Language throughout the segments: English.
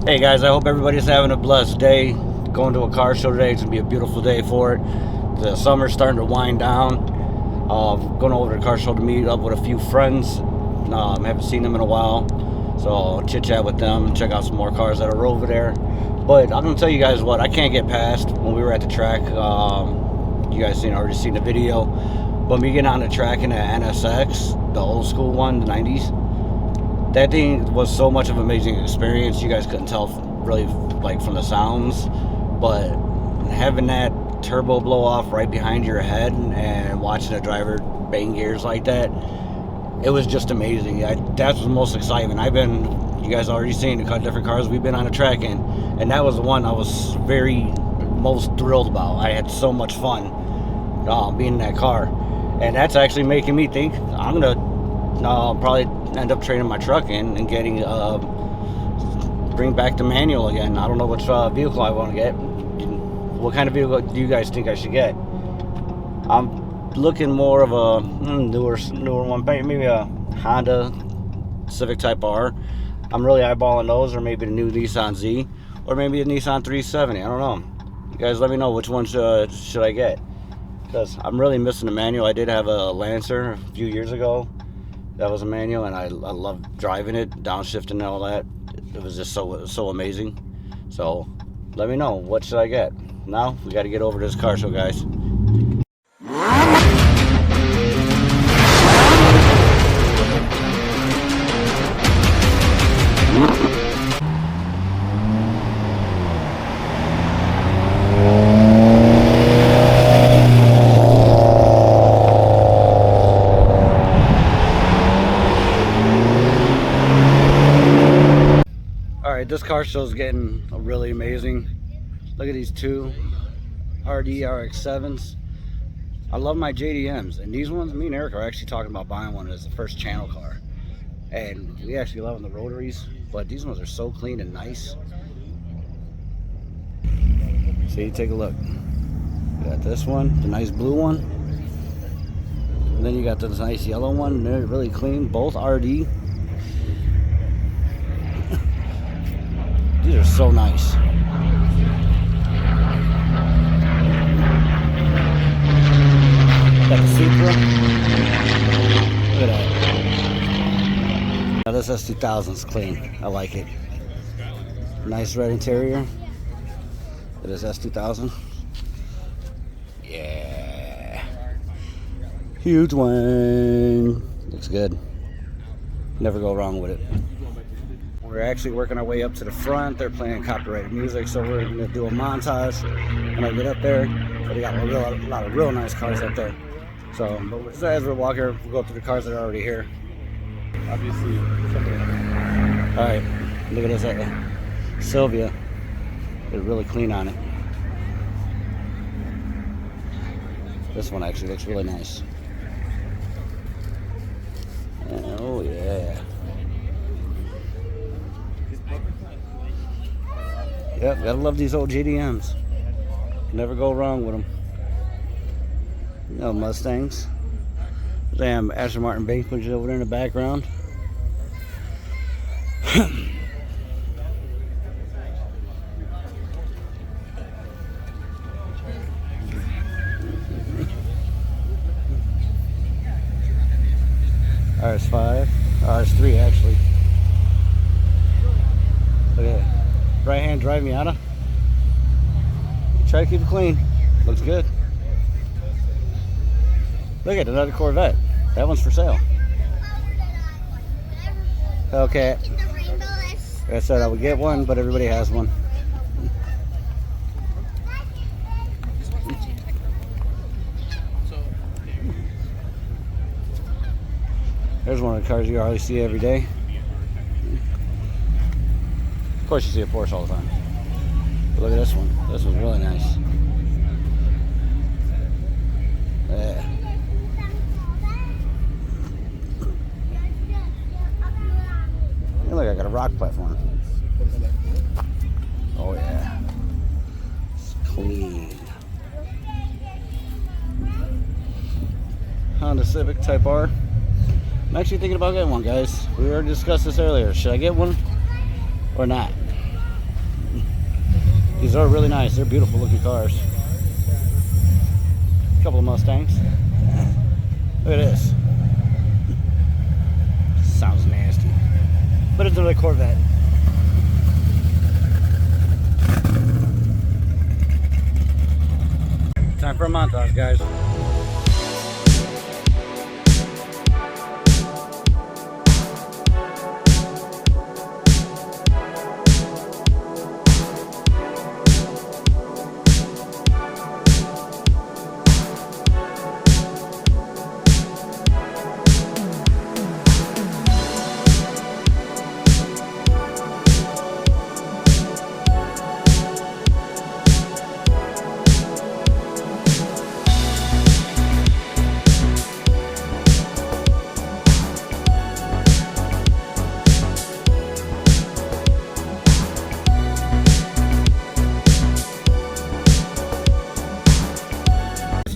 Hey guys, I hope everybody's having a blessed day. Going to a car show today. It's going to be a beautiful day for it. The summer's starting to wind down. Going over to the car show to meet up with a few friends. Haven't seen them in a while. So I'll chit chat with them, check out some more cars that are over there. But I'm going to tell you guys what I can't get past when we were at the track. You guys already seen the video. But me getting on the track in the NSX, the old school one, the 90s. That thing was so much of an amazing experience. You guys couldn't tell really like from the sounds, but having that turbo blow off right behind your head and watching a driver bang gears like that, it was just amazing. That was the most excitement. You guys already seen the different cars we've been on the track in, and that was the one I was most thrilled about. I had so much fun being in that car, and that's actually making me think I'm gonna probably end up trading my truck in and getting bring back the manual again. I don't know which vehicle I want to get. What kind of vehicle do you guys think I should get? I'm looking more of a newer one, maybe a Honda Civic Type R. I'm really eyeballing those, or maybe the new Nissan Z, or maybe a Nissan 370. I don't know. You guys let me know which one should I get, because I'm really missing the manual. I did have a Lancer a few years ago. That was a manual, and I loved driving it, downshifting and all that. It was just so amazing. So let me know, what should I get? Now we got to get over to this car show, guys. This car show is getting really amazing. Look at these two RD RX-7s. I love my JDMs, and these ones, me and Eric are actually talking about buying one as the first channel car. And we actually love the rotaries, but these ones are so clean and nice. See, take a look. You got this one, the nice blue one. And then you got this nice yellow one. They're really clean, both RD. These are so nice. Got the Supra. Look at that. Now this S2000 is clean. I like it. Nice red interior. It is S2000. Yeah. Huge one. Looks good. Never go wrong with it. We're actually working our way up to the front. They're playing copyrighted music, so we're going to do a montage when I get up there. But they got a lot of real nice cars up there. So, but as we're walking, we'll go through the cars that are already here. Obviously. All right, look at this Sylvia. They're really clean on it. This one actually looks really nice. Oh yeah. Yep, gotta love these old JDMs. Never go wrong with them. No Mustangs. Damn, Aston Martin bank punches over there in the background. RS5, RS3 actually. Look at that. Right hand drive Miata. Try to keep it clean. Looks good. Look at another Corvette. That one's for sale. Okay. I said I would get one, but everybody has one. There's one of the cars you hardly see every day. Of course you see a Porsche all the time. But look at this one. This one's really nice. Yeah. Hey, look, I got a rock platform. Oh yeah. It's clean. Honda Civic Type R. I'm actually thinking about getting one, guys. We already discussed this earlier. Should I get one or not? These are really nice. They're beautiful looking cars. A couple of Mustangs. Look at this. Sounds nasty. But it's another Corvette. Time for a montage, guys.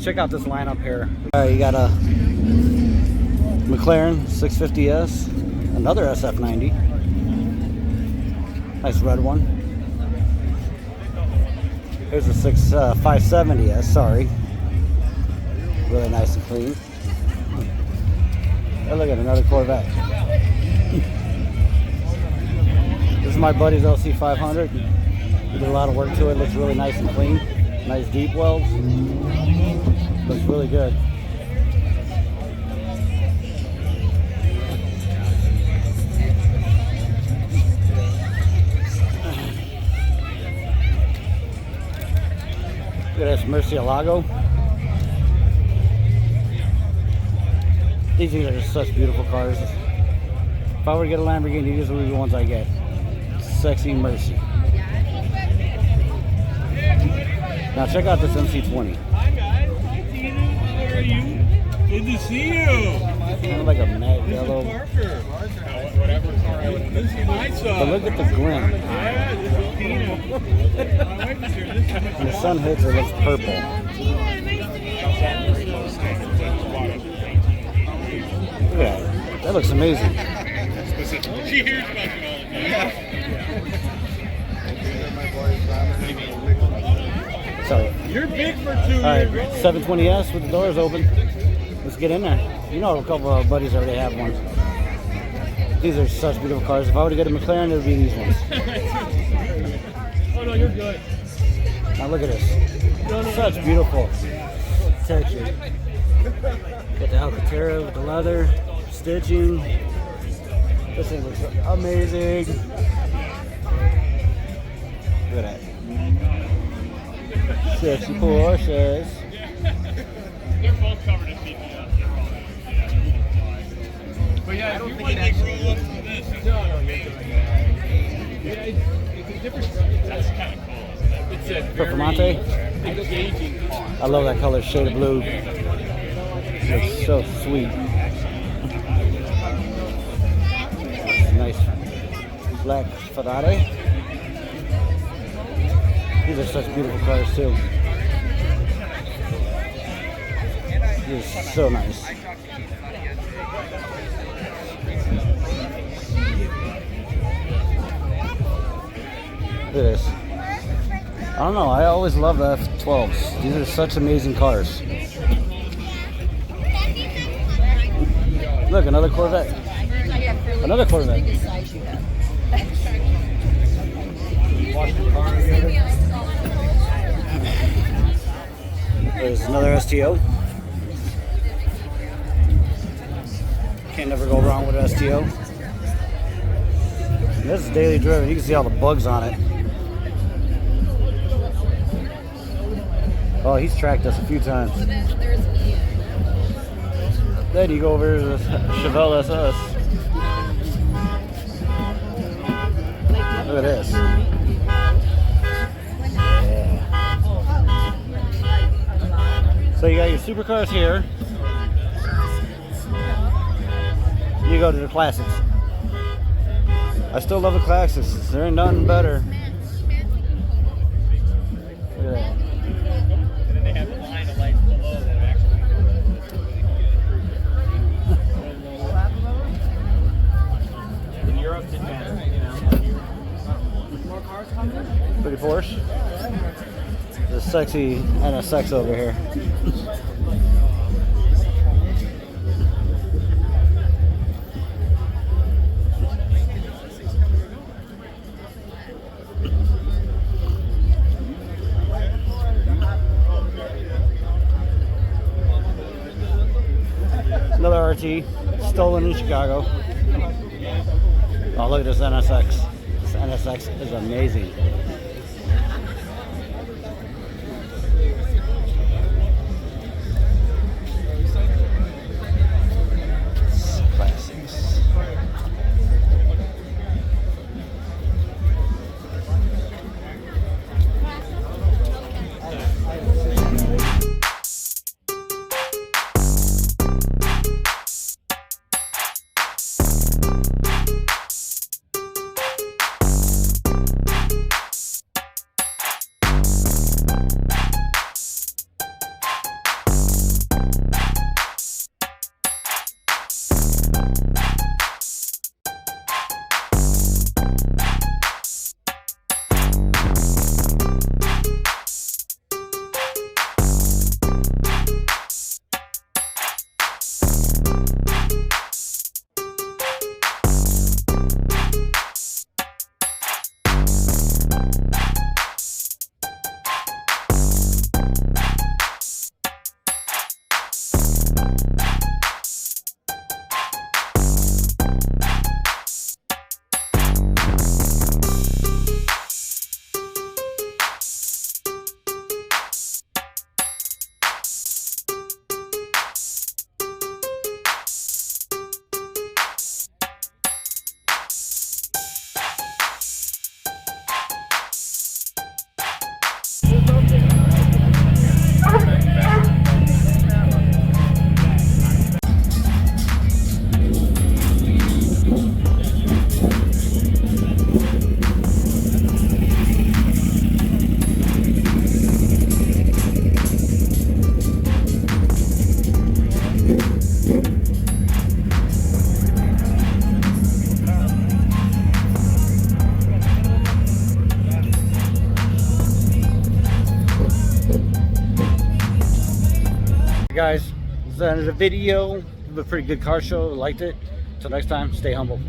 Check out this lineup here. All right, you got a McLaren 650S, another SF90, nice red one. Here's a 570S, sorry, really nice and clean. Oh, look at another Corvette. This is my buddy's LC500. He did a lot of work to it. Looks really nice and clean. Nice deep welds. Looks really good. Look at this Murcielago. These are just such beautiful cars. If I were to get a Lamborghini, these would be the ones I get. Sexy Mercy. Now check out this MC20. Hi guys, hi Tina, how are you? Good to see you. Kind of like a matte yellow. Parker. Whatever car I was. This is my son. But look at the glint. Yeah, this is Tina. My wife is here. This is When the sun hits, it looks purple. Look at that. That looks amazing. She hears about it all the time. Sorry. You're big for 2 All right, years. 720S with the doors open. Let's get in there. You know, a couple of buddies already have one. These are such beautiful cars. If I were to get a McLaren, it would be these ones. Oh no, you're good. Now look at this. Such beautiful texture. Got the Alcantara with the leather, stitching. This thing looks amazing. Look at that. Sexy Porsches. They're both covered in BPS. But yeah, if you want to grow up with this, it's a different. That's kind of cool, isn't it? It's a Performante. engaging car. I love that color shade of blue. It's so sweet. Nice black Ferrari. These are such beautiful cars too. This is so nice. Look at this. I don't know, I always love the F12s. These are such amazing cars. Look, another Corvette. Another Corvette. Wash the car together. There's another STO. Can't never go wrong with an STO. This is daily driven. You can see all the bugs on it. Oh, he's tracked us a few times. Then you go over to the Chevelle SS. Look at this. Yeah. So you got your supercars here. You go to the classics. I still love the classics. There ain't nothing better. Look at that. And then they have a line of lights below that actually. In Europe, Japan, you know. Pretty Porsche. The sexy NSX over here. Another RT, stolen in Chicago. Oh, look at this NSX. This NSX is amazing. Classics. Guys, this is the end of the video. It was a pretty good car show. Liked it. Until next time, stay humble.